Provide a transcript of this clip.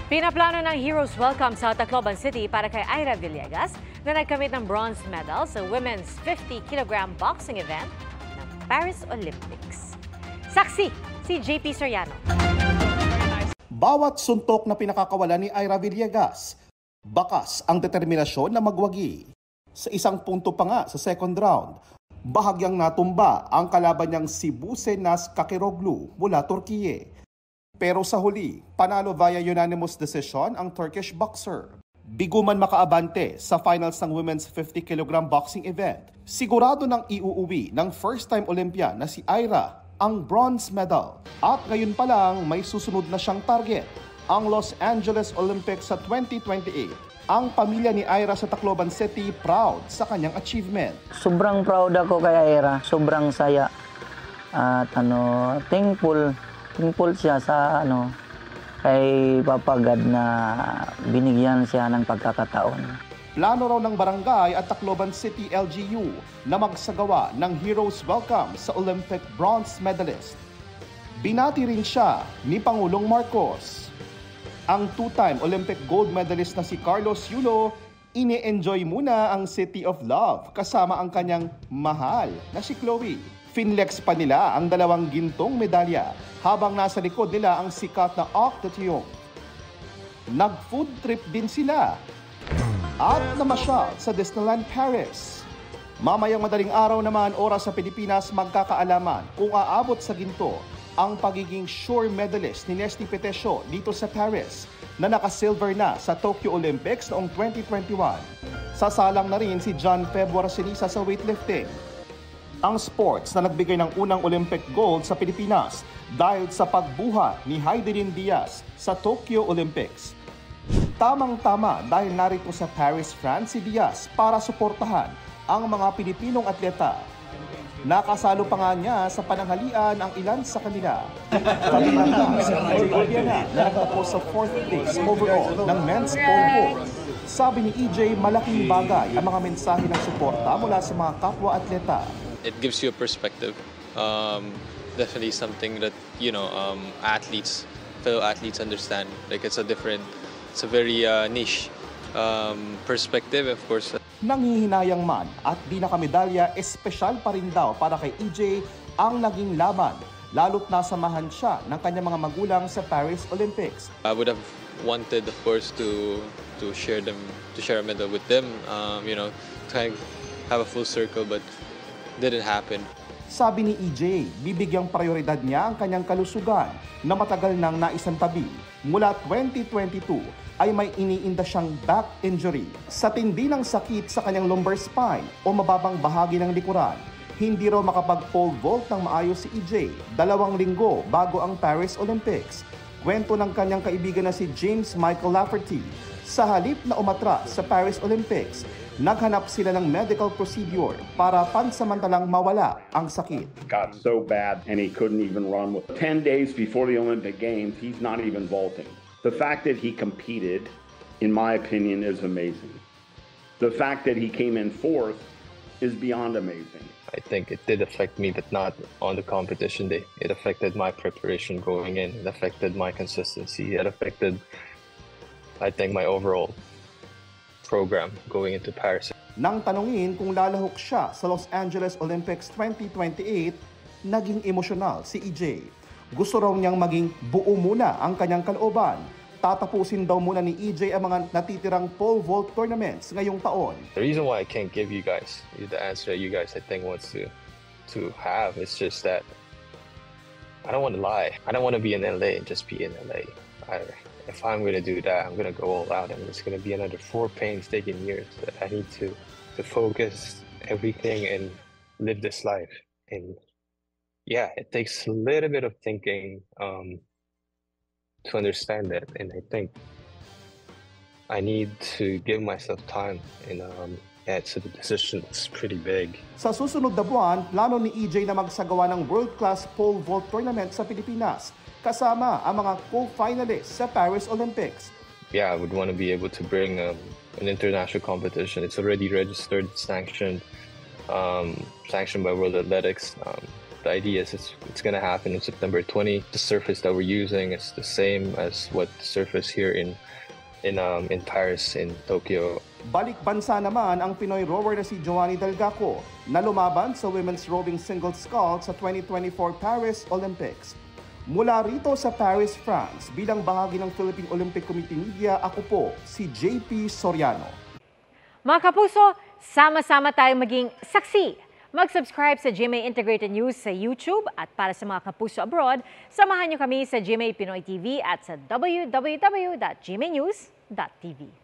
Pinaplano ng Heroes Welcome sa Tacloban City para kay Ira Villegas na nagkamit ng bronze medal sa women's 50-kilogram boxing event ng Paris Olympics. Saksi si JP Soriano. Bawat suntok na pinakakawalan ni Ira Villegas, bakas ang determinasyon na magwagi. Sa isang punto pa nga sa second round, bahagyang natumba ang kalaban niyang si Busenas Kakiroglu mula Turkiye. Pero sa huli, panalo via unanimous decision ang Turkish boxer. Bigo man makaabante sa finals ng women's 50-kilogram boxing event, sigurado nang iuuwi ng first-time Olympian na si Ira ang bronze medal. At ngayon pa lang may susunod na siyang target, ang Los Angeles Olympics sa 2028. Ang pamilya ni Ira sa Tacloban City proud sa kanyang achievement. Sobrang proud ako kay Ira, sobrang saya. At thankful siya sa kay Papa God na binigyan siya ng pagkakataon. Plano raw ng barangay at Tacloban City LGU na magsagawa ng Heroes Welcome sa Olympic bronze medalist. Binati rin siya ni Pangulong Marcos. Ang two-time Olympic gold medalist na si Carlos Yulo, ini-enjoy muna ang City of Love kasama ang kanyang mahal na si Chloe. Finlex pa nila ang dalawang gintong medalya habang nasa likod nila ang sikat na Arc de Triomphe. Nag-food trip din sila at namasyal sa Disneyland Paris. Mamayang madaling araw naman oras sa Pilipinas magkakaalaman kung aabot sa ginto ang pagiging sure medalist ni Nesty Petesio dito sa Paris na naka-silver na sa Tokyo Olympics noong 2021. Sasalang na rin si John Feb Warasinisa sa weightlifting. Ang sports na nagbigay ng unang Olympic gold sa Pilipinas dahil sa pagbuhat ni Heidelin Diaz sa Tokyo Olympics. Tamang-tama dahil narito sa Paris, France si Diaz para suportahan ang mga Pilipinong atleta. Nakasalo pa nga niya sa pananghalian ang ilan sa kanila. Kabilang si EJ Obiana na nagtapos sa 4th place overall ng men's pole vault. Sabi ni EJ, malaking bagay ang mga mensahe ng suporta mula sa mga kapwa-atleta. It gives you a perspective. Definitely something that fellow athletes understand. Like it's a very niche perspective, of course. Nanghihinayang man at di nakamedalya, espesyal pa rin daw para kay EJ ang naging laban, lalo't nasamahan siya ng kanyang mga magulang sa Paris Olympics. I would have wanted, of course, to share a medal with them. To have a full circle, but didn't happen. Sabi ni EJ, bibigyang prioridad niya ang kanyang kalusugan na matagal nang naisantabi. Mula 2022 ay may iniinda siyang back injury. Sa tindi ng sakit sa kanyang lumbar spine o mababang bahagi ng likuran, hindi raw makapag-pole vault ng maayos si EJ 2 linggo bago ang Paris Olympics. Kwento ng kanyang kaibigan na si James Michael Lafferty, sa halip na umatras sa Paris Olympics, naghanap sila ng medical procedure para pansamantalang mawala ang sakit. Got so bad and he couldn't even run. 10 days before the Olympic Games, he's not even vaulting. The fact that he competed, in my opinion, is amazing. The fact that he came in 4th is beyond amazing. I think it did affect me, but not on the competition day. It affected my preparation going in. It affected my consistency. It affected, I think, my overall program going into Paris. Nang tanungin kung lalahok siya sa Los Angeles Olympics 2028, naging emosyonal si EJ. Gusto raw niyang maging buo muna ang kanyang kalooban. Tatapusin daw muna ni EJ ang mga natitirang pole vault tournaments ngayong taon. The reason why I can't give you guys the answer that you guys I think wants to have is just that I don't want to lie. I don't want to be in LA and just be in LA. If I'm going to do that, I'm going to go all out, and it's going to be another 4 painstaking years that I need to focus everything and live this life. And yeah, it takes a little bit of thinking to understand that, and I think I need to give myself time, and it's a decision that's pretty big. Sa susunod na buwan, plano ni EJ na magsagawa ng world-class pole vault tournament sa Pilipinas, kasama ang mga co-finalists sa Paris Olympics. Yeah, I would want to be able to bring an international competition. It's already registered, sanctioned by World Athletics. the idea is it's gonna happen in September 20. The surface that we're using is the same as what the surface here in Paris, in Tokyo. Balik bansa naman ang Pinoy rower na si Joanny Delgaco na lumaban sa women's rowing single sculls sa 2024 Paris Olympics. Mula rito sa Paris, France, bilang bahagi ng Philippine Olympic Committee Media, ako po si JP Soriano. Mga kapuso, sama-sama tayong maging saksi. Mag-subscribe sa GMA Integrated News sa YouTube at para sa mga kapuso abroad, samahan niyo kami sa GMA Pinoy TV at sa www.gmanews.tv.